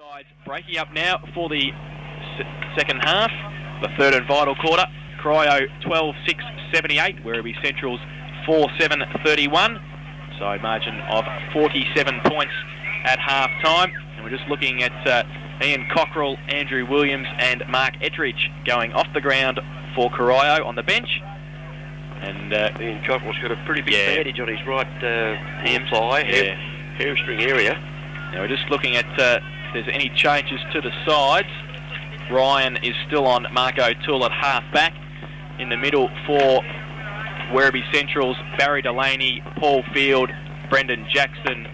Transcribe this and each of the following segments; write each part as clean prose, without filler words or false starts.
Sides breaking up now for the second half, the third and vital quarter. Corio 12-6-78, Werribee Central's 4-7-31. So margin of 47 points at half time. And we're just looking at Ian Cockrell, Andrew Williams and Mark Ettridge going off the ground for Corio on the bench. And Ian Cockrell's got a pretty big bandage on his right hamstring area. Now we're just looking at if there's any changes to the sides. Ryan is still on Marco Toole at half back. In the middle for Werribee Central's Barry Delaney, Paul Field, Brendan Jackson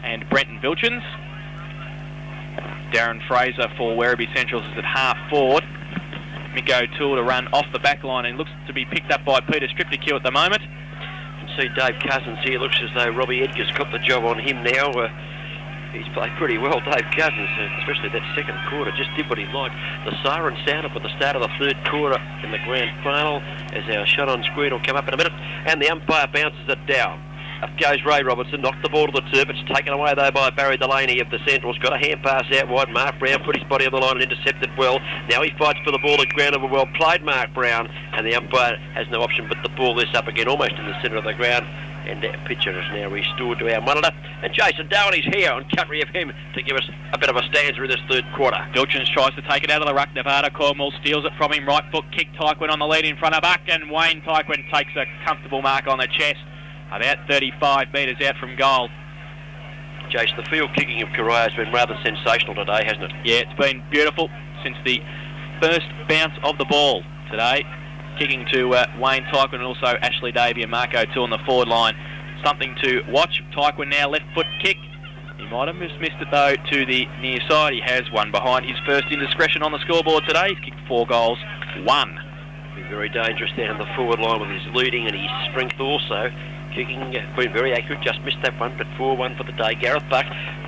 and Brenton Vilchins. Darren Fraser for Werribee Central's is at half forward. Mick O'Toole to run off the back line and looks to be picked up by Peter Striptekew at the moment. You can see Dave Cousins here. Looks as though Robbie Edgar's got the job on him now. He's played pretty well, Dave Cousins, especially that second quarter. Just did what he liked. The siren sounded at the start of the third quarter in the grand final as our shot on screen will come up in a minute. And the umpire bounces it down. Up goes Ray Robertson, knocked the ball to the turf. It's taken away though by Barry Delaney of the Centrals. Got a hand pass out wide. Mark Brown put his body on the line and intercepted well. Now he fights for the ball at ground over. Well played, Mark Brown. And the umpire has no option but to ball this up again, almost in the centre of the ground. And our pitcher is now restored to our monitor. And Jason Darwin is here on country of him to give us a bit of a stanza in this third quarter. Vilchins tries to take it out of the ruck. Nevada Cornwall steals it from him. Right foot kick. Tyquin on the lead in front of Buck. And Wayne Tyquin takes a comfortable mark on the chest. About 35 metres out from goal. Jason, the field kicking of Corio has been rather sensational today, hasn't it? Yeah, it's been beautiful since the first bounce of the ball today. Kicking to Wayne Tyquin and also Ashley Davey and Marco Toole on the forward line. Something to watch. Tyquin now left foot kick. He might have just missed it though to the near side. He has one behind. His first indiscretion on the scoreboard today. He's kicked 4 goals, 1. Been very dangerous down the forward line with his leading and his strength also. Kicking, been very accurate, just missed that one, but 4-1 for the day. Gareth Buck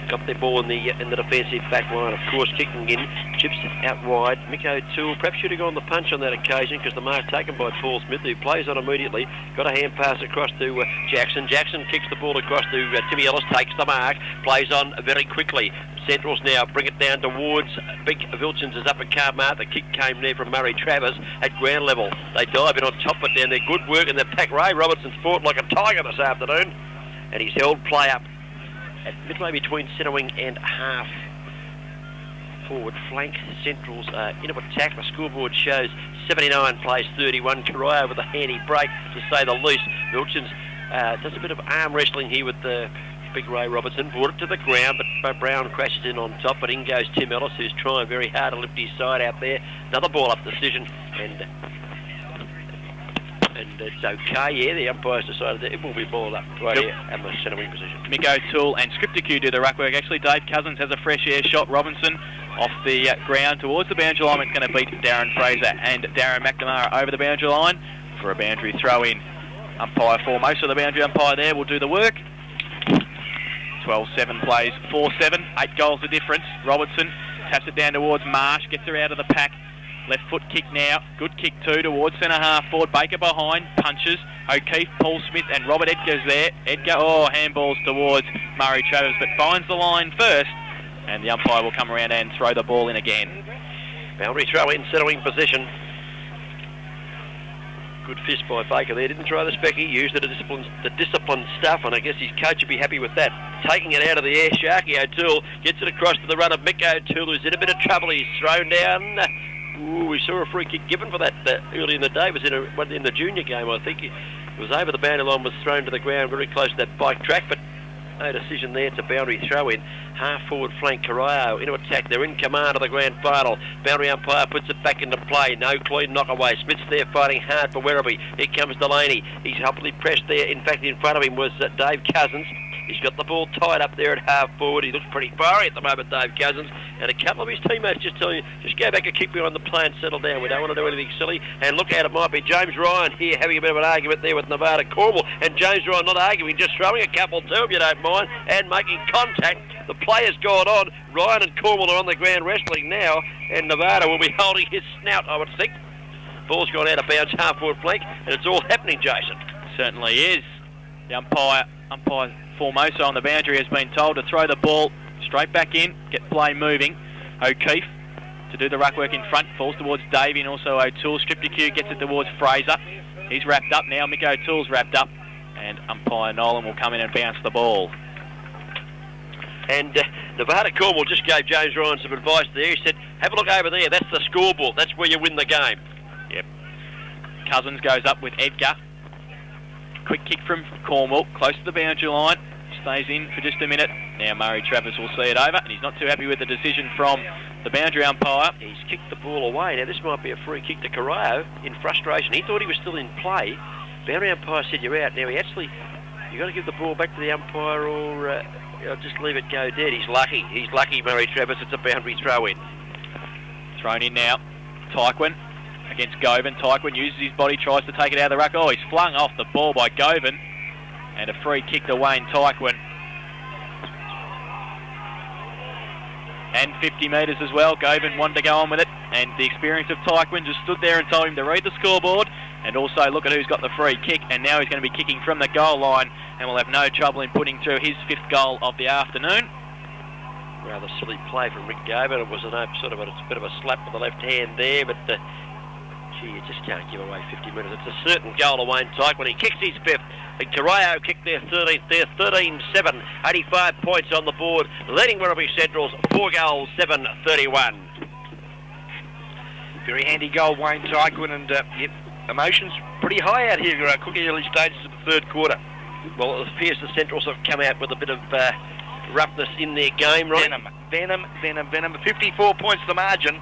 got their ball in the defensive back line, of course, kicking in, chips out wide. Mick O'Toole perhaps should have gone the punch on that occasion because the mark taken by Paul Smith, who plays on immediately. Got a hand pass across to Jackson. Jackson kicks the ball across to Timmy Ellis, takes the mark, plays on very quickly. Centrals now bring it down towards Big Vilchins is up at Carmarthen. The kick came there from Murray Travers at ground level. They dive in on top of it down there. Good work in the pack. Ray Robertson's fought like a tiger this afternoon. And he's held play up at midway between centre wing and half forward flank. Centrals in of attack. The scoreboard shows 79 plays 31. Corio with a handy break, to say the least. Vilchins does a bit of arm wrestling here with the Big Ray Robertson, brought it to the ground, but Brown crashes in on top, but in goes Tim Ellis, who's trying very hard to lift his side out there. Another ball up decision, and it's okay. Yeah, the umpire's decided that it will be balled up right here at the centre wing position. Mick O'Toole and Striptekew do the ruck work. Actually, Dave Cousins has a fresh air shot. Robinson off the ground towards the boundary line. It's going to beat Darren Fraser and Darren McNamara over the boundary line for a boundary throw in. Umpire for most of the boundary umpire there will do the work. 12-7 plays 4-7, 8 goals the difference. Robertson taps it down towards Marsh, gets her out of the pack. Left foot kick now, good kick too towards centre half forward. Baker behind, punches. O'Keefe, Paul Smith and Robert Edgar's there. Edgar, handballs towards Murray Travers, but finds the line first. And the umpire will come around and throw the ball in again. Boundary throw in, centre wing position. Good fist by Baker there. Didn't throw the speck. He used it, the disciplined stuff, and I guess his coach would be happy with that. Taking it out of the air, Sharky O'Toole gets it across to the run of Mick O'Toole, who's in a bit of trouble. He's thrown down. Ooh, we saw a free kick given for that early in the day. It was in the junior game, I think. It was over the boundary line, was thrown to the ground very close to that bike track, but no decision there. It's a boundary throw in. Half forward flank, Corio into attack. They're in command of the grand final. Boundary umpire puts it back into play. No clean knock away. Smith's there fighting hard for Werribee. Here comes Delaney. He's helpfully pressed there. In fact, in front of him was Dave Cousins. He's got the ball tied up there at half forward. He looks pretty fiery at the moment, Dave Cousins. And a couple of his teammates just telling you, just go back and kick behind the play and settle down. We don't want to do anything silly. And look out, it might be James Ryan here having a bit of an argument there with Nevada Cornwall. And James Ryan not arguing, just throwing a couple too, if you don't mind, and making contact. The play has gone on. Ryan and Cornwall are on the ground wrestling now. And Nevada will be holding his snout, I would think. Ball's gone out of bounds, half forward flank. And it's all happening, Jason. Certainly is. The umpire Formosa on the boundary has been told to throw the ball straight back in, get play moving. O'Keefe to do the ruck work in front, falls towards Davey and also O'Toole. Strip to Q, gets it towards Fraser. He's wrapped up now, Mick O'Toole's wrapped up, and umpire Nolan will come in and bounce the ball. And Nevada Cornwall just gave James Ryan some advice there. He said, have a look over there, that's the scoreboard, that's where you win the game. Yep. Cousins goes up with Edgar. Quick kick from Cornwall, close to the boundary line. Stays in for just a minute. Now Murray Travis will see it over, and he's not too happy with the decision from the boundary umpire. He's kicked the ball away. Now this might be a free kick to Corio in frustration. He thought he was still in play. Boundary umpire said you're out. Now he actually, you've got to give the ball back to the umpire or just leave it go dead. He's lucky. He's lucky, Murray Travis. It's a boundary throw in. Thrown in now. Tyquin against Govan. Tyquin uses his body, tries to take it out of the ruck. Oh, he's flung off the ball by Govan. And a free kick to Wayne Tyquin. And 50 metres as well. Govan wanted to go on with it. And the experience of Tyquin just stood there and told him to read the scoreboard. And also look at who's got the free kick. And now he's going to be kicking from the goal line. And will have no trouble in putting through his 5th goal of the afternoon. Rather silly play from Rick Govan. It was a bit of a slap with the left hand there. But gee, you just can't give away 50 metres. It's a certain goal to Wayne Tyquin. He kicks his 5th. And Corio kicked their 13th there, 13-7, 85 points on the board, leading Werribee Central's 4 goals, 7-31. Very handy goal, Wayne Tyquin, and yep, emotions pretty high out here, quick early stages of the 3rd quarter. Well, it appears the Centrals have come out with a bit of roughness in their game, right? Venom. 54 points the margin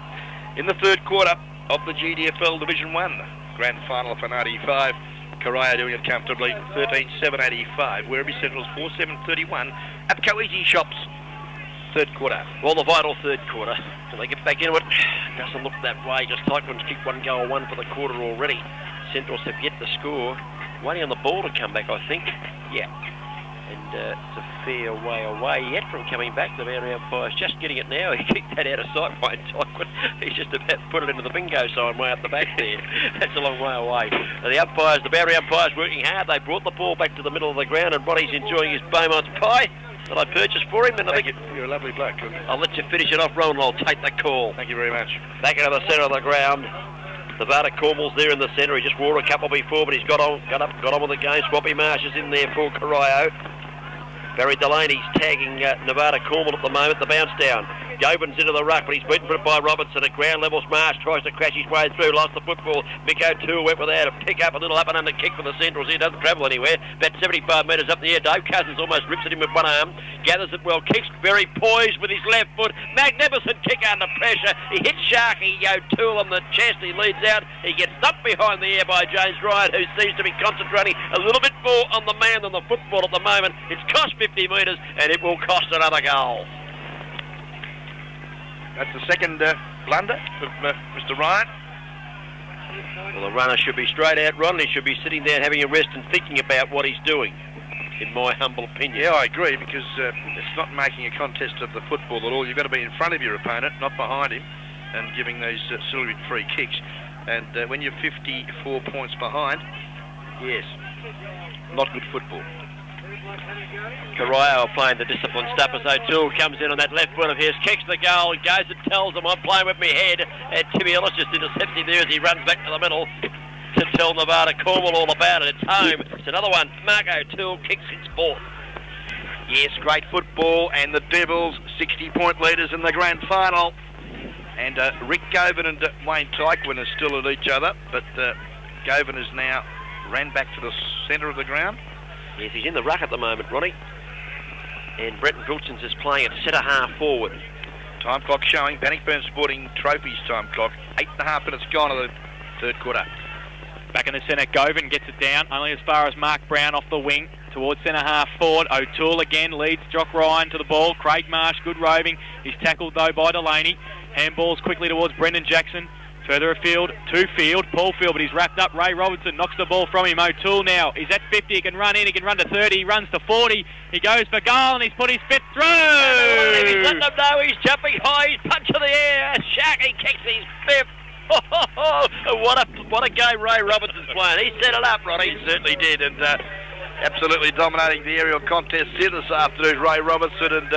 in the 3rd quarter of the GDFL Division 1 Grand Final for 95. Corio doing it comfortably, 13-7-85. Werribee Central's 4-7-31. Apco Easy Shops, 3rd quarter. Well, the vital 3rd quarter. Can they get back into it? Doesn't look that way. Just Tyquin's kicked 1 goal, 1 for the quarter already. Centrals have yet to score. Waiting on the ball to come back, I think. Yeah. And it's a fair way away yet from coming back. The boundary umpire's just getting it now. He kicked that out of sight, Wayne Tyquin. He's just about put it into the bingo sign way up the back there. That's a long way away. The boundary umpire's working hard. They brought the ball back to the middle of the ground, and Ronnie's enjoying his Beaumont's pie that I purchased for him. And I think you're a lovely bloke. I'll let you finish it off, Ron, and I'll take the call. Thank you very much. Back into the centre of the ground. Nevada Cornwall's there in the centre. He just wore a couple before, but he's got on with the game. Swappy Marsh is in there for Corio. Barry Delaney's tagging Nevada Cornwall at the moment, the bounce down. Govan's into the ruck, but he's beaten by Robertson at ground levels. Marsh tries to crash his way through, lost the football. Mick O'Toole went without a pick up, a little up and under kick for the Centrals. He doesn't travel anywhere. About 75 metres up the air. Dave Cousins almost rips at him with one arm. Gathers it well, kicks very poised with his left foot. Magnificent kick under pressure. He hits Sharky O'Toole on the chest. He leads out. He gets thumped behind the air by James Ryan, who seems to be concentrating a little bit more on the man than the football at the moment. It's cost 50 metres and it will cost another goal. That's the second blunder of Mr. Ryan. Well, the runner should be straight out, Ron. He should be sitting down having a rest and thinking about what he's doing, in my humble opinion. Yeah, I agree, because it's not making a contest of the football at all. You've got to be in front of your opponent, not behind him, and giving those silly free kicks. And when you're 54 points behind, yes, not good football. Corio playing the disciplined stuff as O'Toole comes in on that left foot of his, kicks the goal, goes and tells them, I'm playing with my head. And Timmy Ellis just intercepts him there as he runs back to the middle to tell Nevada Cornwall all about it. It's home. It's another one. Mark O'Toole kicks its 4th. Yes, great football, and the Devils 60-point leaders in the grand final. And Rick Govan and Wayne Tyquin are still at each other, but Govan has now ran back to the centre of the ground. Yes, he's in the ruck at the moment, Ronnie. And Brenton Wilsons is playing at centre half forward. Time clock showing. Bannockburn Sporting Trophies time clock. 8.5 minutes gone of the 3rd quarter. Back in the centre, Govan gets it down, only as far as Mark Brown off the wing, towards centre half forward. O'Toole again leads Jock Ryan to the ball. Craig Marsh, good roving. He's tackled though by Delaney. Handballs quickly towards Brendan Jackson. Further afield, to Field, Paul Field, but he's wrapped up. Ray Robertson knocks the ball from him. O'Toole now, he's at 50, he can run in, he can run to 30, he runs to 40, he goes for goal and he's put his 5th through! He's letting them know he's jumping high, he's punching the air, Sharky kicks his 5th. What a game Ray Robertson's playing. He set it up, Ronnie. He certainly did, and absolutely dominating the aerial contest here this afternoon, Ray Robertson, and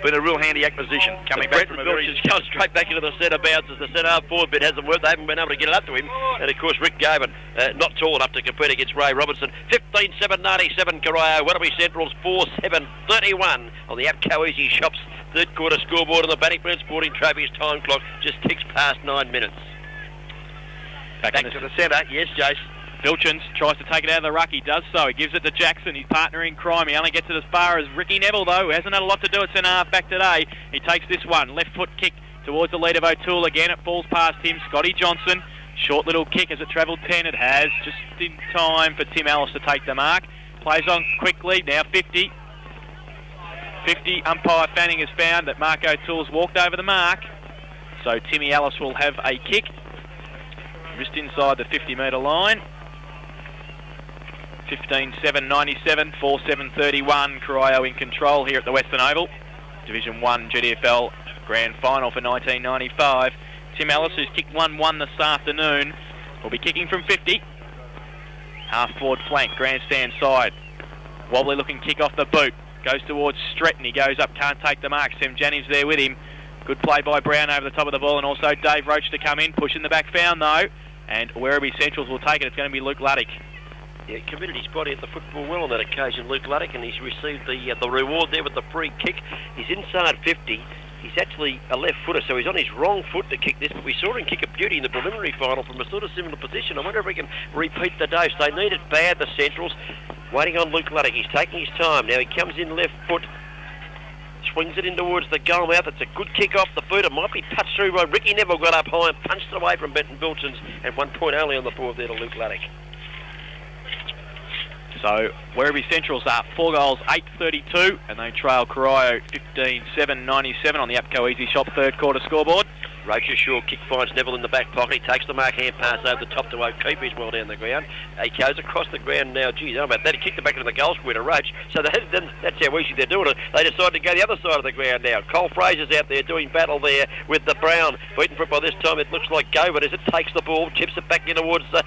been a real handy acquisition. Coming back from a very... Just goes straight back into the centre bounce as the centre half forward bit hasn't worked. They haven't been able to get it up to him. And of course, Rick Gaven, not tall enough to compete against Ray Robertson. 15-7-97 Corio. Werribee Central's 4-7-31 on the APCO Easy Shops third quarter scoreboard on the Bannockburn Sporting Trophies time clock. Just ticks past 9 minutes. Back to the centre. Yes, Jace. Vilchins tries to take it out of the ruck. He does so. He gives it to Jackson. His partner in crime. He only gets it as far as Ricky Neville, though. Hasn't had a lot to do at centre half back today. He takes this one. Left foot kick towards the lead of O'Toole again. It falls past him. Scotty Johnson. Short little kick as it travelled 10. It has. Just in time for Tim Ellis to take the mark. Plays on quickly. Now 50. 50. Umpire Fanning has found that Mark O'Toole's walked over the mark. So Timmy Ellis will have a kick. Just inside the 50-metre line. 15-7-97, 4-7-31. Corio in control here at the Western Oval. Division 1 GDFL Grand Final for 1995. Tim Ellis, who's kicked 1-1 this afternoon, will be kicking from 50. Half-forward flank, grandstand side. Wobbly looking kick off the boot. Goes towards Stretton. He goes up, can't take the mark. Sam Jennings there with him. Good play by Brown over the top of the ball, and also Dave Roach to come in. Pushing the back found, though. And Werribee Centrals will take it. It's going to be Luke Luddick. Yeah, committed his body at the football well on that occasion, Luke Luddick, and he's received the reward there with the free kick. He's inside 50. He's actually a left footer, so he's on his wrong foot to kick this, but we saw him kick a beauty in the preliminary final from a sort of similar position. I wonder if he can repeat the dose. They need it bad, the Centrals. Waiting on Luke Luddick. He's taking his time. Now he comes in left foot. Swings it in towards the goal mouth. It's a good kick off the boot. It might be touched through by Ricky Neville. Got up high and punched it away from Benton Vilchins, and 1 point only on the board there to Luke Luddick. So Werribee Centrals are 4 goals, 8-32, and they trail Corio 15-7-97 on the APCO Easy Shop third quarter scoreboard. Roach's short kick finds Neville in the back pocket. He takes the mark, hand pass over the top to O'Keefe. He's well down the ground. He goes across the ground now. Geez, how about that? He kicked it back into the goal square to Roach. So that's how easy they're doing it. They decide to go the other side of the ground now. Cole Fraser's out there doing battle there with the Brown. Beaten for it by this time. It looks like Govan as it takes the ball, chips it back in towards the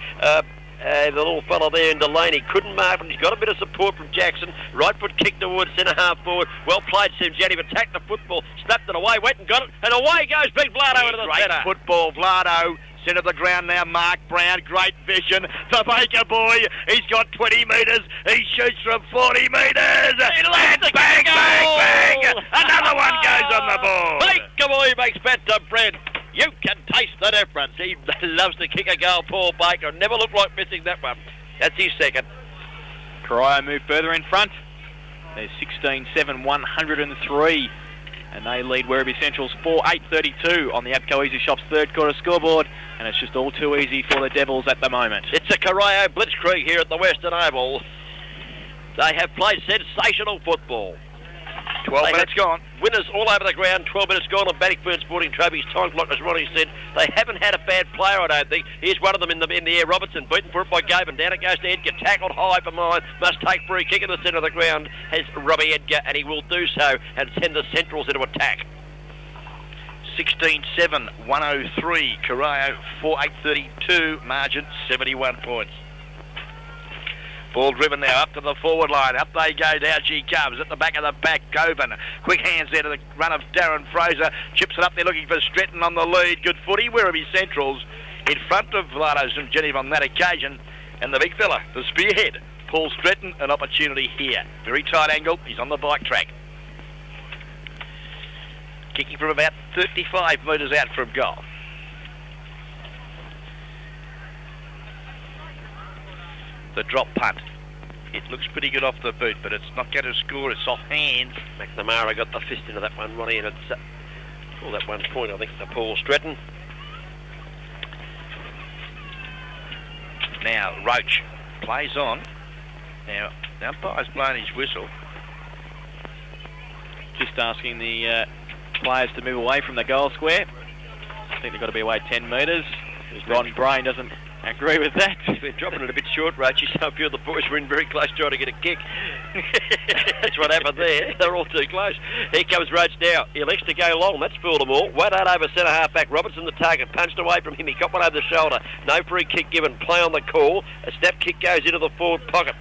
little fella there in Delaney. Couldn't mark, but he's got a bit of support from Jackson. Right foot kick towards centre half forward. Well played, Sim Jennings. Attacked the football, snapped it away, went and got it, and away goes Big Vlado into the centre. Great football, Vlado. Centre of the ground now, Mark Brown. Great vision. The Baker boy, he's got 20 metres. He shoots from 40 metres. And bang, bang, bang. Another one goes on the ball. Baker boy makes Phantom Fred. You can taste the difference. He loves to kick a goal, Paul Baker. Never looked like missing that one. That's his second. Corio move further in front. There's 16-7-103. And they lead Werribee Centrals 4-8-32 on the APCO Easy Shops third quarter scoreboard. And it's just all too easy for the Devils at the moment. It's a Corio blitzkrieg here at the Western Oval. They have played sensational football. 12 minutes gone. Winners all over the ground. 12 minutes gone on Bannockburn Sporting Trophies time clock, as Ronnie said. They haven't had a bad player, I don't think. Here's one of them in the air. Robertson beaten for it by Gaben. Down it goes to Edgar. Tackled high for mine. Must take free kick in the centre of the ground. Has Robbie Edgar, and he will do so and send the Centrals into attack. 16-7-103. Corio 4-8-32. Margin 71 points. Ball driven now up to the forward line. Up they go. Down she comes. At the back of the back, Govan. Quick hands there to the run of Darren Fraser. Chips it up there looking for Stretton on the lead. Good footy. Werribee Centrals in front of Vlado St. Genevieve on that occasion. And the big fella, the spearhead, Paul Stretton, an opportunity here. Very tight angle. He's on the bike track. Kicking from about 35 metres out from goal. The drop punt. It looks pretty good off the boot, but it's not going to score. It's off hands. McNamara got the fist into that one, Ronnie, and it's all that 1 point, I think, to Paul Stretton. Now, Roach plays on. Now, the umpire's blown his whistle. Just asking the players to move away from the goal square. I think they've got to be away 10 metres. Ron Brain doesn't agree with that. He's been dropping it a bit short, Roach. So a few of the boys were in very close trying to get a kick. That's what happened there. They're all too close. Here comes Roach now. He elects to go long. That's fooled them all. 1-8 over centre half back. Robertson the target. Punched away from him. He got one over the shoulder. No free kick given. Play on the call. A step kick goes into the forward pocket.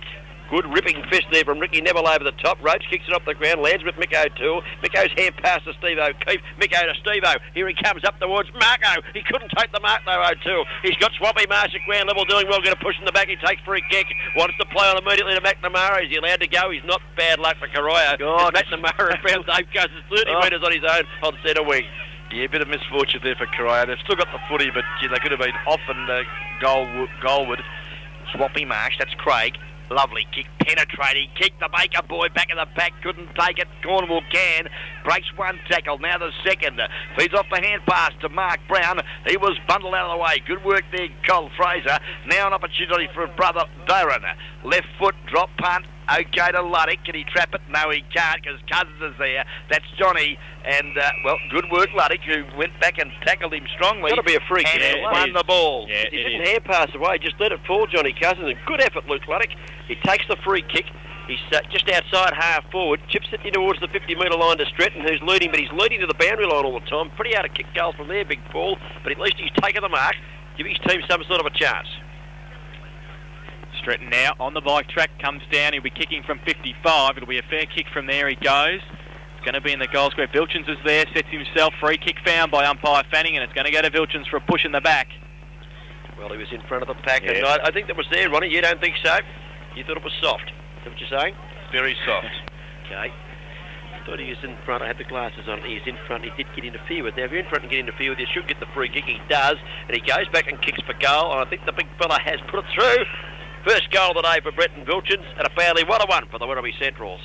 Good ripping fist there from Ricky Neville over the top. Roach kicks it off the ground, lands with Mick O'Toole. Mick O''s hand pass to Steve O'Keefe. Mick O to Steve O. Here he comes up towards Marco. He couldn't take the mark though, O'Toole. He's got Swampy Marsh at ground level, doing well, going to push in the back. He takes free kick. Wants to play on immediately to McNamara. Is he allowed to go? He's not. Bad luck for Corio. McNamara found Dave Cousins 30 metres on his own on centre wing. Yeah, a bit of misfortune there for Corio. They've still got the footy, but gee, they could have been off and goalward. Swampy Marsh, that's Craig. Lovely kick, penetrating kick. The Baker boy back in the back, couldn't take it. Cornwall can. Breaks one tackle, now the second. Feeds off the hand pass to Mark Brown. He was bundled out of the way. Good work there, Cole Fraser. Now an opportunity for brother Darren. Left foot, drop punt. Okay to Luddick. Can he trap it? No, he can't because Cousins is there. That's Johnny. And, good work, Luddick, who went back and tackled him strongly. Got to be a free kick. And won the ball. Yeah, he didn't hand pass away. Just let it fall, Johnny Cousins. And good effort, Luke Luddick. He takes the free kick. He's just outside half forward. Chips it in towards the 50-metre line to Stretton, who's leading. But he's leading to the boundary line all the time. Pretty hard to kick goals from there, big Paul. But at least he's taken the mark. Give his team some sort of a chance. Stretton now on the bike track, comes down. He'll be kicking from 55. It'll be a fair kick from there. He goes. It's going to be in the goal square. Vilchins is there, sets himself. Free kick found by umpire Fanning, and it's going to go to Vilchins for a push in the back. Well, he was in front of the pack, yeah. And I think that was there, Ronnie. You don't think so? You thought it was soft. Is that what you're saying? Very soft. Okay. I thought he was in front. I had the glasses on. He was in front. He did get interfered with. Now, if you're in front and get interfered with, you should get the free kick. He does. And he goes back and kicks for goal. And I think the big fella has put it through. First goal of the day for Bretton Vilchins, and a fairly well one for the Werribee Centrals.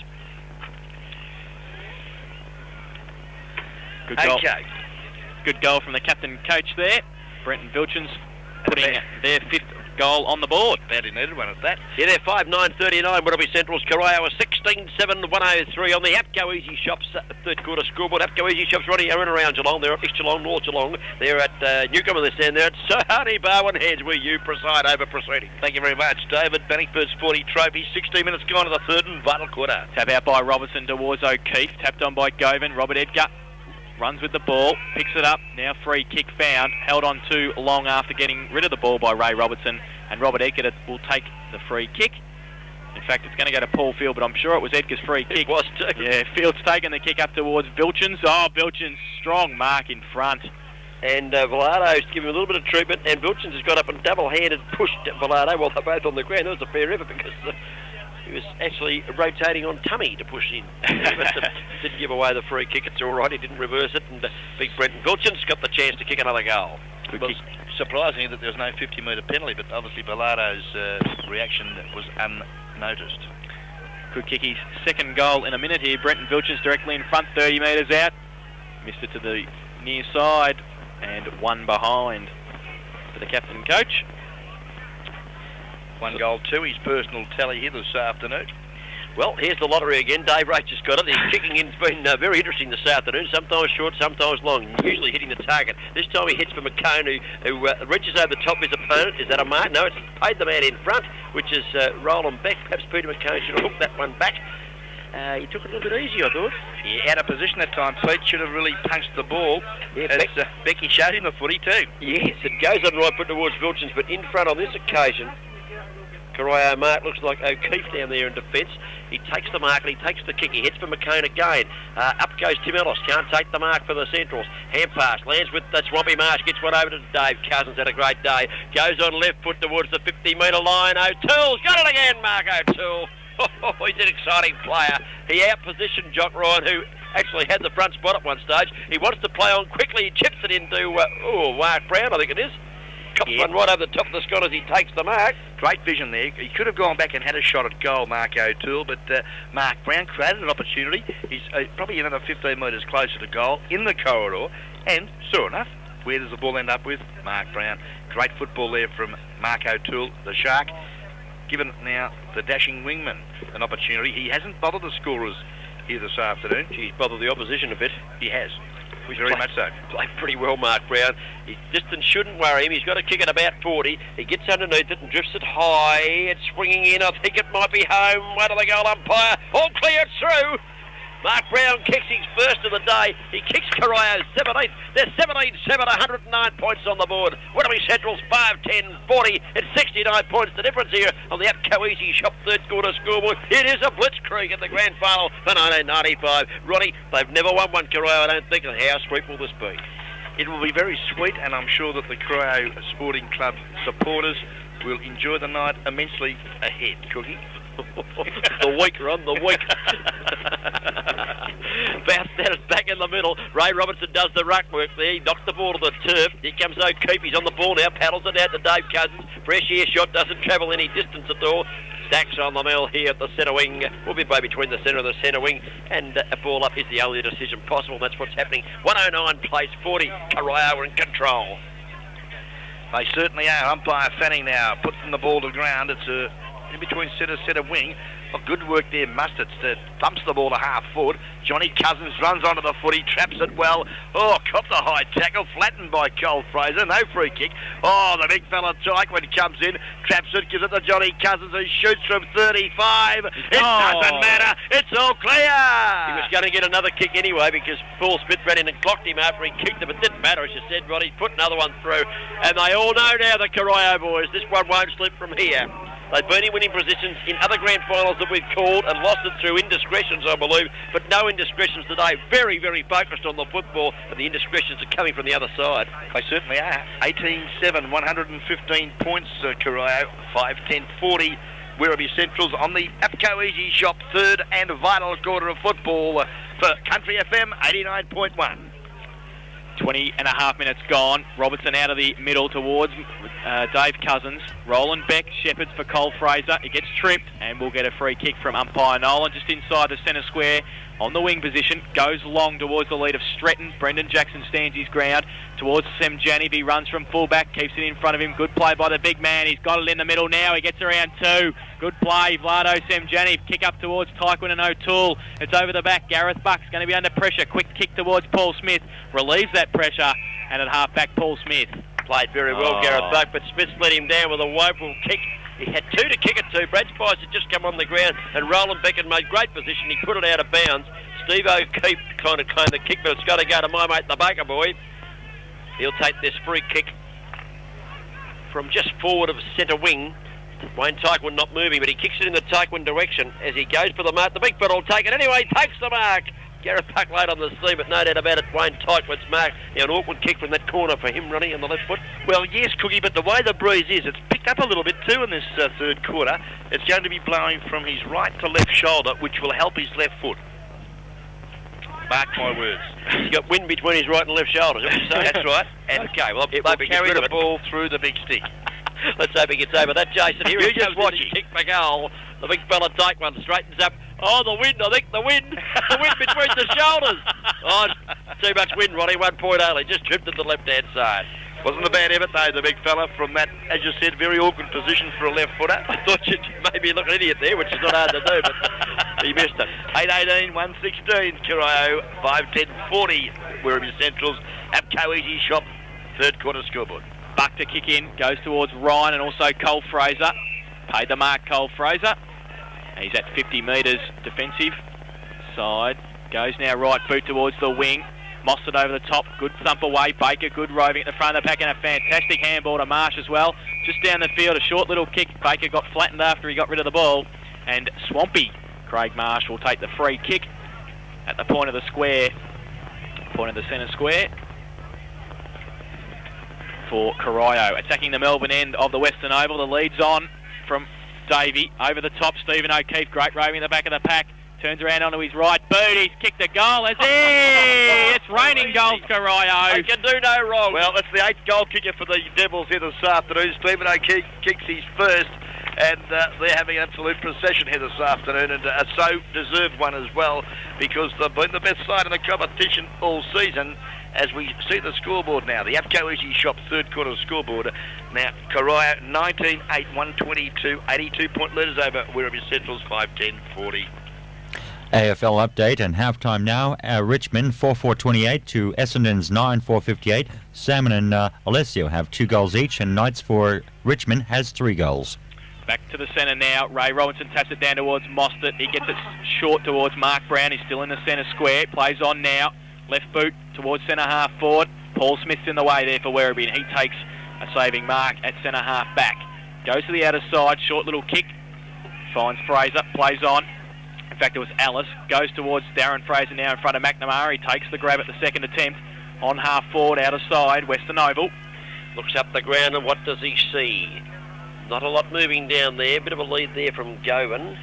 Good goal. Okay. Good goal from the captain coach there. Brenton Vilchins putting their fifth goal on the board. Badly needed one at that. Yeah, they're 5-9-39. Werribee Central's Corio is 16-7-103 on the APCO Easy Shops third quarter scoreboard. APCO Easy Shops running in and around Geelong. They're at East Geelong, North Geelong. They're at Newcombe and they're standing there at Sahani Barwon Heads, where you preside over proceeding. Thank you very much, David. Bannockburns 40 trophy. 16 minutes gone to the third and vital quarter. Tap out by Robertson towards O'Keefe. Tapped on by Govan. Robert Edgar runs with the ball, picks it up. Now free kick found. Held on too long after getting rid of the ball by Ray Robertson. And Robert Edgar will take the free kick. In fact, it's going to go to Paul Field, but I'm sure it was Edgar's free kick. It was too. Yeah, Field's taking the kick up towards Vilchins. Oh, Vilchins, strong mark in front. And Velardo's given him a little bit of treatment, and Vilchins has got up and double-handed pushed Velardo while they're both on the ground. That was a fair effort because he was actually rotating on tummy to push in. But didn't give away the free kick. It's all right. He didn't reverse it, and big Brenton Vilchins got the chance to kick another goal. Good Well, kick. surprisingly that there was no 50-metre penalty, but obviously Velardo's reaction was unnoticed. Could kick his second goal in a minute here. Brenton Vilchins directly in front, 30 metres out. Missed it to the near side, and one behind for the captain coach. One goal, two. His personal tally here this afternoon. Well, here's the lottery again. Dave Roach has got it. His kicking in's been very interesting this afternoon. Sometimes short, sometimes long. Usually hitting the target. This time he hits for McCone, who reaches over the top of his opponent. Is that a mark? No, it's paid the man in front, which is Roland Beck. Perhaps Peter McCone should have hooked that one back. He took it a little bit easy, I thought. Yeah, out of position at time. Pete should have really punched the ball. Yeah, as Becky showed him the footy too. Yes, it goes on right foot towards Vilchins, but in front on this occasion, Corio mark looks like O'Keefe down there in defence. He takes the mark and he takes the kick. He hits for McCone again. Up goes Tim Ellis. Can't take the mark for the Centrals. Hand pass. Lands with the Swampy Marsh. Gets one over to Dave Cousins. Had a great day. Goes on left foot towards the 50-metre line. O'Toole's got it again, Mark O'Toole. He's an exciting player. He outpositioned Jock Ryan, who actually had the front spot at one stage. He wants to play on quickly. He chips it into Mark Brown, I think it is. Cops one right over the top of the scot as he takes the mark. Great vision there. He could have gone back and had a shot at goal, Mark O'Toole, but Mark Brown created an opportunity. He's probably another 15 metres closer to goal in the corridor. And, sure enough, where does the ball end up with? Mark Brown. Great football there from Mark O'Toole, the Shark. Given now the dashing wingman an opportunity. He hasn't bothered the scorers here this afternoon. He's bothered the opposition a bit. He has. Very much so. Played pretty well, Mark Brown. His distance shouldn't worry him. He's got a kick at about 40. He gets underneath it and drifts it high. It's swinging in. I think it might be home. Wait till the goal umpire. All clear, it's through. Mark Brown kicks his first of the day. He kicks Corio 17th. They're 17-7, 109 points on the board. Werribee Central's 5-10-40. It's 69 points. The difference here on the APCO Easy Shop third quarter scoreboard. It is a blitzkrieg in the grand final for 1995. Ronnie, they've never won one, Corio, I don't think. How sweet will this be? It will be very sweet, and I'm sure that the Corio Sporting Club supporters will enjoy the night immensely ahead, Cookie. The week, Ron, the week. Bounce down, it's back in the middle. Ray Robertson does the ruck work there. He knocks the ball to the turf. Here comes O'Keefe. He's on the ball now. Paddles it out to Dave Cousins. Fresh air shot, doesn't travel any distance at all. Stacks on the mill here at the centre wing. Will be between the centre and the centre wing. And a ball up is the only decision possible. That's what's happening. 109 plays 40. Corio are in control. They certainly are. Umpire Fanning now puts the ball to ground. It's in between centre wing. Oh, good work there, Mustard. Thumps the ball to half forward. Johnny Cousins runs onto the foot. He traps it well. Oh, copped a high tackle. Flattened by Cole Fraser. No free kick. Oh, the big fella Tyquin comes in. Traps it. Gives it to Johnny Cousins who shoots from 35. It doesn't matter. It's all clear. He was going to get another kick anyway because Paul Smith ran in and clocked him after he kicked him. It didn't matter, as you said, Rod. He put another one through. And they all know now, the Corio boys, this one won't slip from here. They've been in winning positions in other grand finals that we've called and lost it through indiscretions, I believe, but no indiscretions today. Very, very focused on the football, and the indiscretions are coming from the other side. They certainly are. 18-7, 115 points, Corio, 5-10-40. Werribee Central's on the APCO Easy Shop third and vital quarter of football for Country FM 89.1. 20 and a half minutes gone. Robertson out of the middle towards Dave Cousins. Roland Beck shepherds for Cole Fraser. He gets tripped and will get a free kick from umpire Nolan just inside the centre square on the wing position. Goes long towards the lead of Stretton. Brendan Jackson stands his ground towards Semjaniv. He runs from fullback, keeps it in front of him. Good play by the big man. He's got it in the middle now. He gets around two. Good play, Vlado Semjaniv. Kick up towards Tyquin and O'Toole. It's over the back. Gareth Buck's going to be under pressure. Quick kick towards Paul Smith. Relieves that pressure. And at half-back, Paul Smith. Played very well, Gareth Buck, but Smith let him down with a woeful kick. He had two to kick it to. Brad Spice had just come on the ground, and Roland Beckett made great position. He put it out of bounds. Steve O'Keefe kind of claimed the kick, but it's got to go to my mate, the Baker boy. He'll take this free kick from just forward of centre wing. Wayne Tyquin not moving, but he kicks it in the Tyquin direction as he goes for the mark. The big fella will take it anyway. He takes the mark. Gareth Buck late on the scene, but no doubt about it, Wayne Tyquin's mark. Now an awkward kick from that corner for him running on the left foot. Well, yes, Cookie, but the way the breeze is, it's picked up a little bit too in this third quarter. It's going to be blowing from his right to left shoulder, which will help his left foot. Mark my words. He's got wind between his right and left shoulders. That's right. And okay, well, it will carry the ball through the big stick. Let's hope he gets over that, Jason. Here you he just comes watch in, it. Kick for goal. The big fella Tyquin straightens up. Oh, the wind, I think, the wind. The wind between the shoulders. Oh, too much wind, Ronnie. 1 point only. Just tripped at the left-hand side. Wasn't a bad effort, though, the big fella, from that, as you said, very awkward position for a left footer. I thought you'd maybe look an idiot there, which is not hard to do, but he missed it. 8-18, 116, Corio, 5-10-40, Werribee Central's APCO Easy Shop, third quarter scoreboard. Buck to kick in, goes towards Ryan and also Cole Fraser. Paid the mark, Cole Fraser. He's at 50 metres defensive side. Goes now right boot towards the wing. Mossed over the top. Good thump away. Baker, good roving at the front of the pack and a fantastic handball to Marsh as well. Just down the field, a short little kick. Baker got flattened after he got rid of the ball. And Swampy, Craig Marsh, will take the free kick at the point of the square. Point of the centre square. For Corio. Attacking the Melbourne end of the Western Oval. The lead's on from Davey. Over the top, Stephen O'Keefe. Great roving in the back of the pack. Turns around onto his right boot. He's kicked a goal. It's raining goals, Corio. They can do no wrong. Well, it's the 8th goal kicker for the Devils here this afternoon. Stephen O'Keefe kicks his first, and they're having an absolute procession here this afternoon, and a so deserved one as well, because they've been the best side in the competition all season. As we see the scoreboard now, the APCO Easy Shop third quarter scoreboard. Now, Corio 19-8, 122, 82-point leaders over Werribee Central's 5-10-40. AFL update and halftime now. Richmond 4-4-28 to Essendon's 9-4-58. Salmon and Alessio have 2 goals each, and Knights for Richmond has 3 goals. Back to the centre now. Ray Robinson taps it down towards Mostert. He gets it short towards Mark Brown. He's still in the centre square. Plays on now. Left boot towards centre half forward. Paul Smith's in the way there for Werribee, and he takes a saving mark at centre half back. Goes to the outer side. Short little kick. Finds Fraser. Plays on. In fact, it was Alice. Goes towards Darren Fraser now in front of McNamara. He takes the grab at the second attempt. On half forward, outer side, Western Oval. Looks up the ground, and what does he see? Not a lot moving down there. Bit of a lead there from Govan.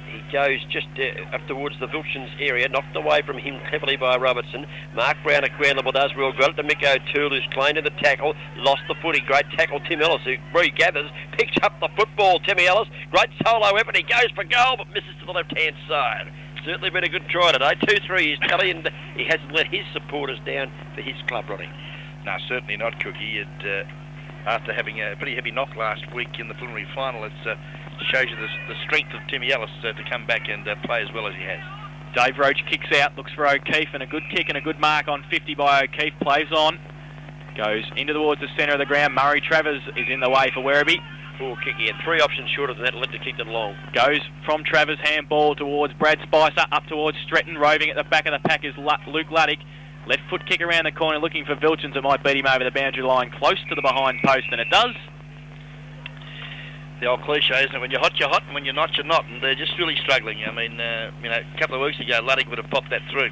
He goes just up towards the Vilchins area, knocked away from him heavily by Robertson. Mark Brown at ground level does real good. To Mick O'Toole, who's claimed in the tackle. Lost the footy. Great tackle. Tim Ellis, who regathers. Picks up the football. Timmy Ellis. Great solo effort. He goes for goal, but misses to the left-hand side. Certainly been a good try today. 2-3 is tally, and he hasn't let his supporters down for his club, Ronnie. No, certainly not, Cookie. After having a pretty heavy knock last week in the preliminary final, it shows you the strength of Timmy Ellis to come back and play as well as he has. Dave Roach kicks out, looks for O'Keefe, and a good kick and a good mark on 50 by O'Keefe. Plays on, goes into towards the centre of the ground. Murray Travers is in the way for Werribee. Poor kick. He had 3 options shorter than that, led to kick it long. Goes from Travers, handball towards Brad Spicer, up towards Stretton. Roving at the back of the pack is Luke Luddick. Left foot kick around the corner, looking for Vilchins. It might beat him over the boundary line, close to the behind post, and it does. The old cliche, isn't it? When you're hot, and when you're not, and they're just really struggling. I mean, a couple of weeks ago, Luddick would have popped that through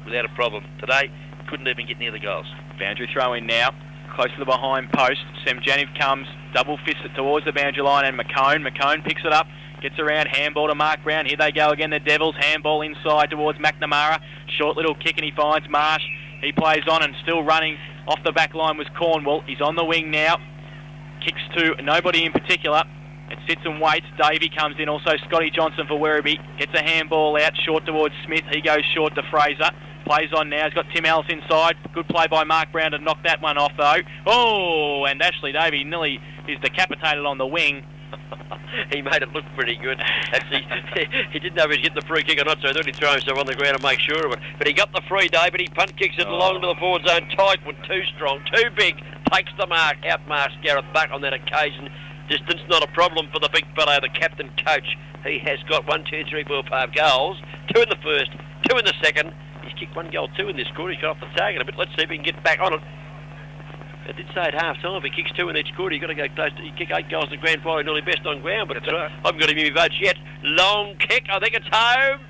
without a problem. Today, couldn't even get near the goals. Boundary throw in now, close to the behind post. Semjaniv comes, double fists it towards the boundary line, and McCone picks it up. Gets around, handball to Mark Brown. Here they go again, the Devils. Handball inside towards McNamara. Short little kick, and he finds Marsh. He plays on, and still running off the back line was Cornwall. He's on the wing now. Kicks to nobody in particular. It sits and waits. Davey comes in. Also Scotty Johnson for Werribee. Gets a handball out, short towards Smith. He goes short to Fraser. Plays on now. He's got Tim Ellis inside. Good play by Mark Brown to knock that one off, though. Oh, and Ashley Davey nearly is decapitated on the wing. He made it look pretty good. Actually, he didn't know if he was getting the free kick or not, so he thought he'd throw himself on the ground and make sure of it. But he got the free, David. He punt kicks it along to the forward zone. Tightwood, too strong, too big. Takes the mark. Outmarks Gareth Buck on that occasion. Distance not a problem for the big fellow, the captain coach. He has got 1, 2, 3, 4, 5 goals. 2 in the first, 2 in the second. He's kicked 1 goal, 2 in this quarter. He's got off the target a bit. Let's see if he can get back on it. I did say at half time, if he kicks 2 in each quarter, you've got to go close to... He kick 8 goals in the grand final, nearly best on ground, but I haven't got any votes yet. Long kick, I think it's home.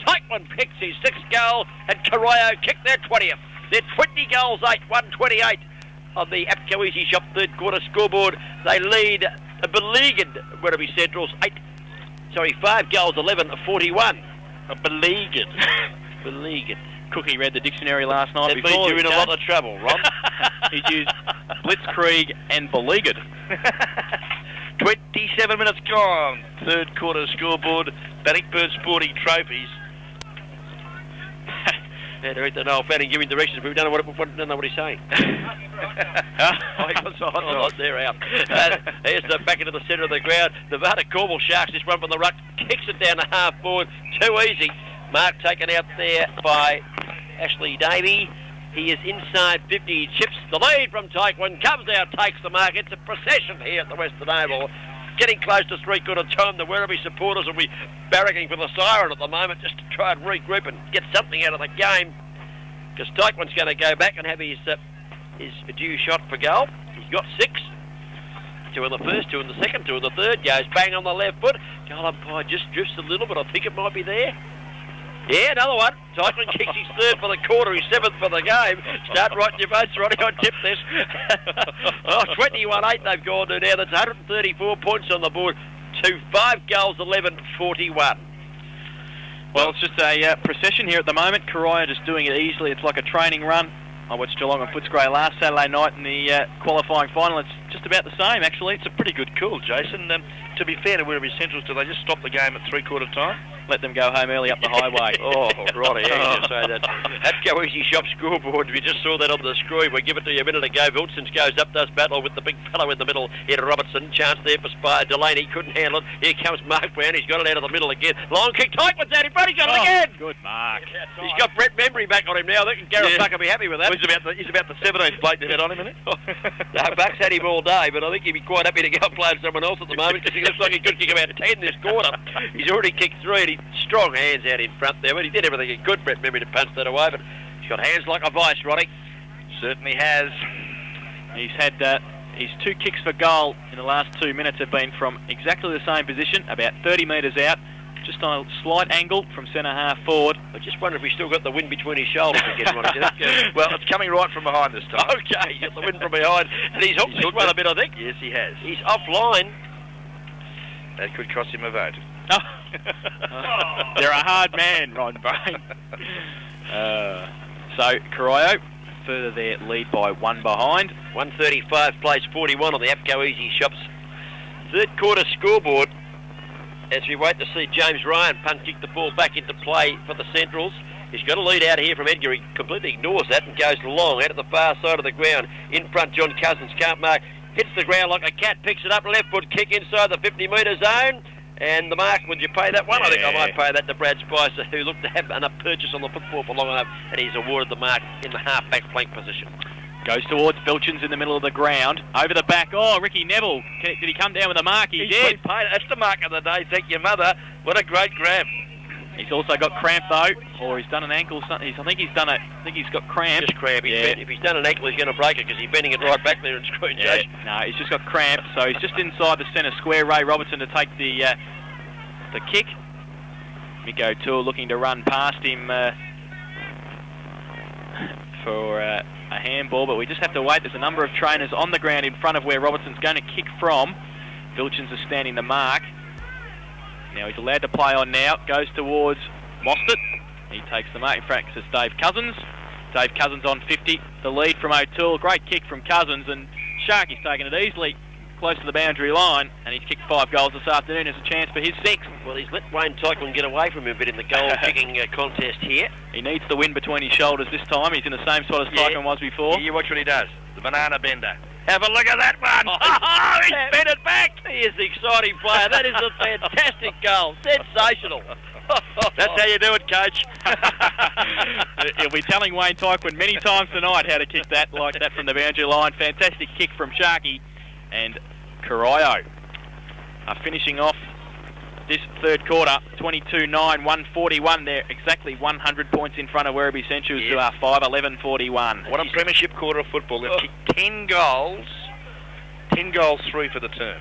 Tightwood picks his 6th goal, and Corio kicked their 20th. They're 20 goals, 8, 128 on the Apco Easy Shop third quarter scoreboard. They lead a beleaguered Werribee Centrals 5 goals, 11, 41. A beleaguered. Beleaguered. Cookie read the dictionary last night. That means you're in a lot of trouble, Ron. He's used blitzkrieg and beleaguered. 27 minutes gone. Third quarter scoreboard. Bannockburn Sporting Trophies. Yeah, direct the Noel fan and giving directions, but we don't know what he's saying. They're out. Here's the back into the centre of the ground. Nevada Cornwall Sharks, this one from the ruck, kicks it down to half forward. Too easy. Mark taken out there by Ashley Davey. He is inside 50. He chips the lead from Taekwon. Comes out, takes the mark. It's a procession here at the Western Oval. Getting close to three-quarter time. The Werribee supporters will be barracking for the siren at the moment just to try and regroup and get something out of the game. Because Taekwon's going to go back and have his due shot for goal. He's got 6. 2 in the first, 2 in the second, 2 in the third. Goes bang on the left foot. Goal umpire just drifts a little, but I think it might be there. Yeah, another one. Tyson kicks his 3rd for the quarter, his 7th for the game. Start writing your votes, Ronnie. I tip this. 21-8 they've gone to now. That's 134 points on the board to 5 goals, 11, 41. Well, it's just a procession here at the moment. Corio just doing it easily. It's like a training run. I watched Geelong and Footscray last Saturday night in the qualifying final. It's just about the same, actually. It's a pretty good call, Jason. To be fair to Werribee Centrals, do they just stop the game at three-quarter time? let them go home early up the highway. Oh, right, yeah, you say that. That Go Easy Shop scoreboard, we just saw that on the screen. We'll give it to you a minute ago. Wilsons goes up, does battle with the big fellow in the middle. Here, Robertson, chance there for Spire. Delaney couldn't handle it. Here comes Mark Brown. He's got it out of the middle again. Long kick. Tykman's out in front. He's got it again. Good mark. He's got Brett Membry back on him now. I think Gareth Buck will be happy with that. Well, he's about the 17th plate they've had on him, isn't he? No, Buck's had him all day, but I think he'd be quite happy to go and play with someone else at the moment because he looks like he could kick about 10 this quarter. He's already kicked 3 and he's strong hands out in front there, but he did everything he could, Brett Membry, to punch that away, but he's got hands like a vice, Roddy. Certainly has. He's had his 2 kicks for goal in the last 2 minutes have been from exactly the same position, about 30 metres out, just on a slight angle from centre half forward. I just wonder if he's still got the wind between his shoulders again, Roddy. Well, it's coming right from behind this time. Okay, he's got the wind from behind, and he's hooked this one a bit, I think. Yes, he has. He's offline. That could cost him a vote. They're a hard man, Ron Brain. So, Corio further their lead by 1 behind. 135 plays 41 on the Go Easy Shops third quarter scoreboard as we wait to see James Ryan punt kick the ball back into play for the Centrals. He's got a lead out here from Edgar. He completely ignores that and goes long out at the far side of the ground. In front, John Cousins can't mark. Hits the ground like a cat, picks it up, left foot kick inside the 50-metre zone. And the mark, would you pay that one? I think I might pay that to Brad Spicer, who looked to have enough purchase on the football for long enough, and he's awarded the mark in the half-back flank position. Goes towards Vilchins in the middle of the ground. Over the back. Oh, Ricky Neville. Did he come down with a mark? He did. Paid. That's the mark of the day. Thank your mother. What a great grab. He's also got cramp though, or he's done an ankle. I think he's got cramp. Just cramp. If he's done an ankle, he's going to break it because he's bending it right back there and screwing Judge. No, he's just got cramp. So he's just inside the centre square. Ray Robertson to take the kick. Mick O'Toole looking to run past him for a handball, but we just have to wait. There's a number of trainers on the ground in front of where Robertson's going to kick from. Vilchins is standing the mark. Now he's allowed to play on now. Goes towards Mostert. He takes the mark in front. It's Dave Cousins. Dave Cousins on 50. The lead from O'Toole. Great kick from Cousins, and Sharky's taken it easily close to the boundary line, and he's kicked 5 goals this afternoon. There's a chance for his 6th. Well, he's let Wayne Tykman get away from him a bit in the goal-kicking contest here. He needs the win between his shoulders this time. He's in the same spot as Tykman was before. You watch what he does. The banana bender. Have a look at that one. Oh, he's bent it back. He is the exciting player. That is a fantastic goal. Sensational. That's how you do it, Coach. He'll be telling Wayne Tykman many times tonight how to kick that like that from the boundary line. Fantastic kick from Sharky. And Corio are finishing off this third quarter, 22-9, 141. They're exactly 100 points in front of Werribee Centrals, who are 5-11-41. What a premiership quarter of football. They've kicked 10 goals, 3 for the term.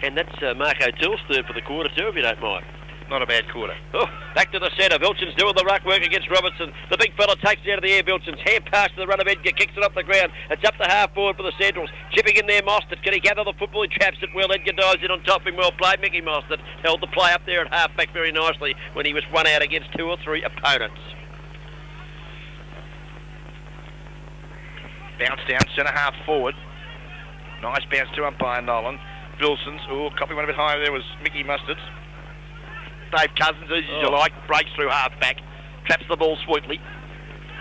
And that's Mark O'Toole's third for the quarter too, if you don't mind. Not a bad quarter. Oh, back to the centre. Vilchins doing the ruck work against Robertson. The big fella takes it out of the air. Vilchins hand pass to the run of Edgar, kicks it up the ground. It's up the half forward for the Centrals. Chipping in there, Mostert. Can he gather the football? He traps it well. Edgar dives in on top of him. Well played. Mickey Mostert held the play up there at half back very nicely when he was one out against 2 or 3 opponents. Bounce down, centre half forward. Nice bounce to umpire Nolan. Vilsons, copy one a bit higher there was Mickey Mustard. Dave Cousins, easy as you like, breaks through half back, traps the ball sweetly.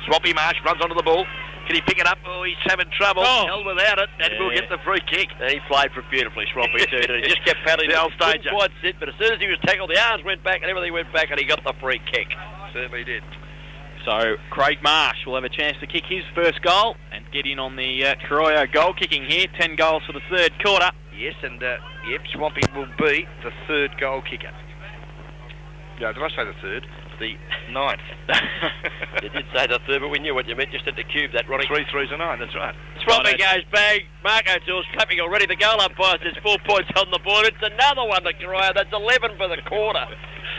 Swampy Marsh runs onto the ball. Can he pick it up? Oh, he's having trouble. Held without it, and will get the free kick. And he played for it beautifully, Swampy too. He just kept paddling the old stager. Couldn't quite sit, but as soon as he was tackled, the arms went back and everything went back, and he got the free kick. Certainly did. So Craig Marsh will have a chance to kick his first goal and get in on the Corio goal kicking here. 10 goals for the third quarter. Yes, and Swampy will be the third goal kicker. Yeah, did I say the third? The 9th. You did say the third, but we knew what you meant. Just had to cube that, Ronnie. 3 3's a 9, that's right. Swampy goes bang. Mark O'Toole's clapping already. The goal umpire says 4 points on the board. It's another one to Corio. That's 11 for the quarter.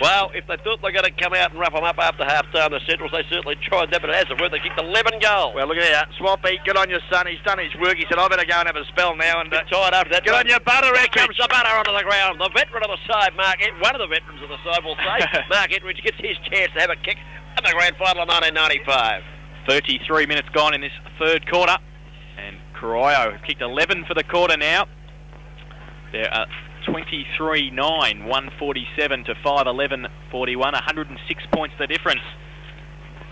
Well, if they thought they were going to come out and rough them up after half-time, the Centrals, they certainly tried that, but it hasn't worked. They kicked 11 goals. Well, look at that. Swampy, good on your son. He's done his work. He said, I better go and have a spell now. And tired after that. Get on your butter, Here comes the butter onto the ground. The veteran of the side, one of the veterans of the side, will say. Mark Edridge gets his chance to have a kick at the grand final of 1995. 33 minutes gone in this third quarter. And Corio have kicked 11 for the quarter now. There are 23.9, 147 to 5:11.41, 106 points the difference.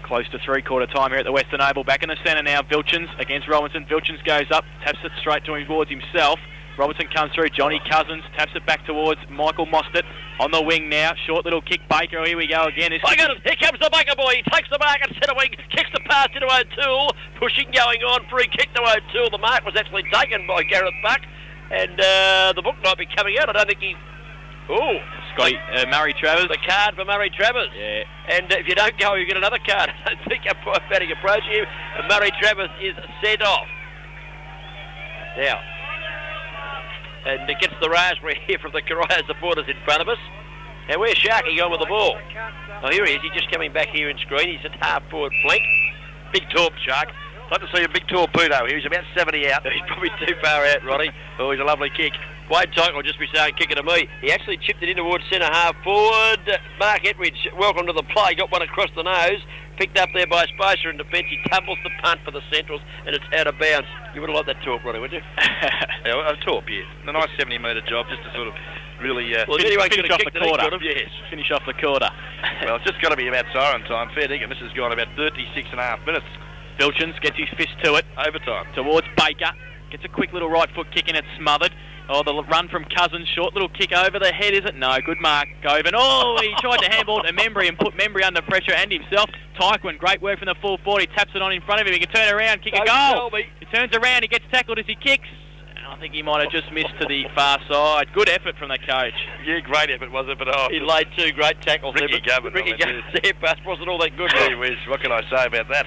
Close to three-quarter time here at the Western Oval. Back in the centre now, Vilchins against Robinson. Vilchins goes up, taps it straight towards himself. Robinson comes through, Johnny Cousins taps it back towards Michael Mostert. On the wing now, short little kick, Baker, here we go again. I got it, here comes the Baker boy, he takes the mark at centre wing, kicks the pass into O'Toole, pushing going on, free kick to O'Toole. The mark was actually taken by Gareth Buck, and the book might be coming out. I don't think he... Oh, Scotty, Murray Travers. The card for Murray Travers. Yeah. And if you don't go, you get another card. I don't think I'm batting approaching him. And Murray Travers is sent off. Now, and it gets the raspberry here from the Corio supporters in front of us. And where's Sharky going with the ball? Oh, here he is. He's just coming back here in screen. He's at half-forward flank. Big tall Shark. Like to see a big tall Puto. He was about 70 out. He's probably too far out, Roddy. Oh, he's a lovely kick. Wade Tyke will just be saying, kick it to me. He actually chipped it in towards centre half forward. Mark Etridge, welcome to the play. Got one across the nose. Picked up there by Spicer in defence. He tumbles the punt for the Centrals, and it's out of bounds. You would have liked that talk, Roddy, wouldn't you? Yeah, a talk, yeah. A nice 70-metre job just to sort of really... well, anyone finish could have off kicked the it, he quarter. could have. Yes. Finish off the quarter. Well, it's just got to be about siren time. Fair dinkum. This has gone about 36 and a half minutes. Vilchins gets his fist to it. Overtime. Towards Baker. Gets a quick little right foot kick and it's smothered. Oh, the run from Cousins. Short little kick over the head, is it? No. Good mark, Govan. Oh, he tried to handball to Membry and put Membry under pressure and himself. Tyquin, great work from the full forward. He taps it on in front of him. He can turn around, kick a goal. He turns around, he gets tackled as he kicks. I think he might have just missed to the far side. Good effort from the coach. Yeah, great effort, was it? But he laid two great tackles there. Ricky Govan. Ricky Govan's pass wasn't all that good. Gee whiz, what can I say about that?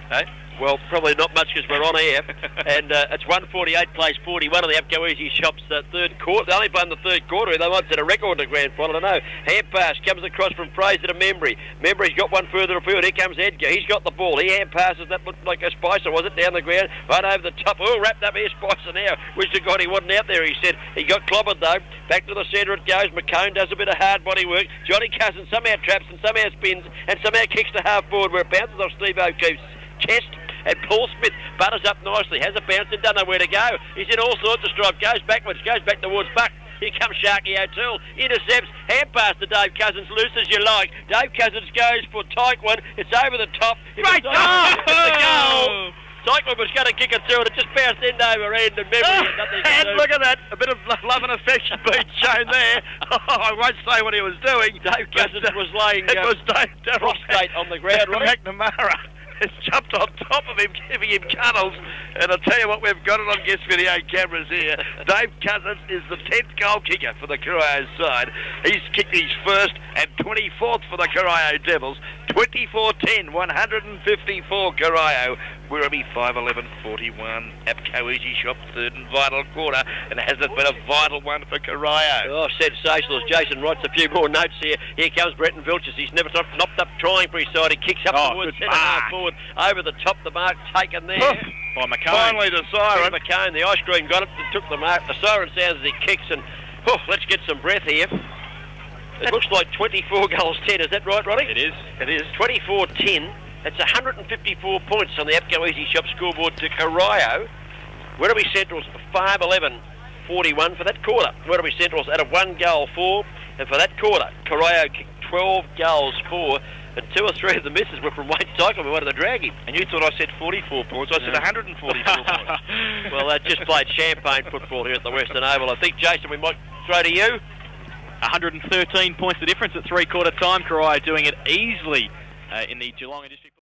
Hey? Well, probably not much because we're on air. And it's 148 plays 41 of the Apco Easy Shops third quarter. They only played in the third quarter. They might set a record in the grand final. I don't know. Hand pass comes across from Fraser to Membry. Membry's got one further afield. Here comes Edgar. He's got the ball. He hand passes. That looked like a Spicer, was it? Down the ground. Right over the top. Oh, wrapped up here, Spicer now. Wish to God he wasn't out there, he said. He got clobbered though. Back to the centre it goes. McCone does a bit of hard body work. Johnny Cousins somehow traps and somehow spins and somehow kicks to half forward where it bounces off Steve O'Keefe's chest. And Paul Smith butters up nicely, has a bounce and doesn't know where to go. He's in all sorts of strife, goes backwards, goes back towards Buck. Here comes Sharky O'Toole, intercepts, hand pass to Dave Cousins, loose as you like. Dave Cousins goes for Tyquin, it's over the top. Great goal! Tyquin was going to kick it through and it just bounced end over end and Membry and look at that, a bit of love and affection being shown there. I won't say what he was doing. Dave Cousins was laying it was Dave prostrate on the ground. McNamara has jumped on top of him, giving him cuddles. And I'll tell you what, we've got it on guest video cameras here. Dave Cousins is the 10th goal kicker for the Corio side. He's kicked his first and 24th for the Corio Devils. 24-10, 154 Corio. Werribee 5-11-41. Apco Easy Shop, third and vital quarter. And has it been a vital one for Corio? Oh, sensational. As Jason writes a few more notes here. Here comes Bretton Vilchins. He's never knocked up trying for his side. He kicks up towards centre half forward. Over the top, the mark taken there. By McCone. Finally the siren. McCone, the ice cream got it and took the mark. The siren sounds as he kicks and let's get some breath here. It looks like 24 goals 10. Is that right, Roddy? It is. It is. 24-10. That's 154 points on the Apco Easy Shop scoreboard to Corio. Werribee Central's 5-11-41 for that quarter. Werribee Central's at a 1 goal 4. And for that quarter, Corio kicked 12 goals 4. And 2 or 3 of the misses were from Wade Tyke. We wanted to drag him. And you thought I said 44 points. I said 144 points. Well, they just played champagne football here at the Western Oval. I think, Jason, we might throw to you. 113 points the difference at three-quarter time. Corio doing it easily in the Geelong District.